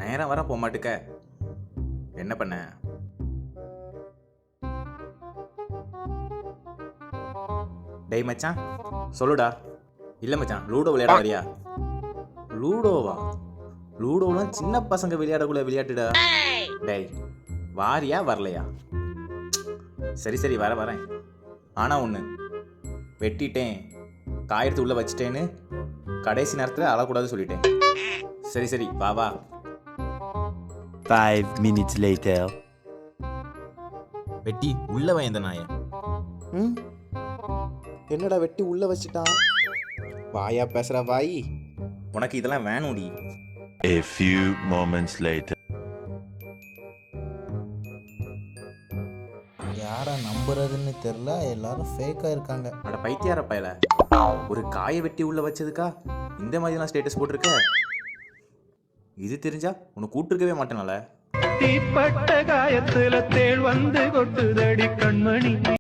நேரம் வர போக மாட்டுக்க. என்ன பண்ண? டேய் மச்சான் சொல்லுடா. இல்லை மச்சான், லூடோ விளையாட வரியா? லூடோவா? லூடோலாம் சின்ன பசங்க விளையாடக்குள்ள விளையாட்டுடா. டேய் வாரியா வரலையா? சரி சரி வரேன். ஆனால் ஒன்று, வெட்டிட்டேன் காயெடுத்து உள்ளே வச்சிட்டேன்னு கடைசி நேரத்தில் அழக்கூடாது சொல்லிட்டேன். சரி சரி வா வா. 5 minutes later. வெட்டி உள்ள வயந்த நாய. என்னடா வெட்டி உள்ள வச்சுட்டான்? வாயா பேசுற வாய். உனக்கு இதெல்லாம் வேணும்டி. A few moments later. யாரை நம்புறதுன்னு தெரில, எல்லாரும் ஃபேக்காக இருக்காங்க. அட பைத்தியார பயல, ஒரு காயை வெட்டி உள்ள வச்சதுக்கா இந்த மாதிரிலாம் ஸ்டேட்டஸ் போட்டிருக்க? இது தெரிஞ்சா உன்னை கூப்பிட்டுருக்கவே மாட்டேனால. தீப்பட்ட காயத்துல தேள் வந்து கொட்டுதடி கண்மணி.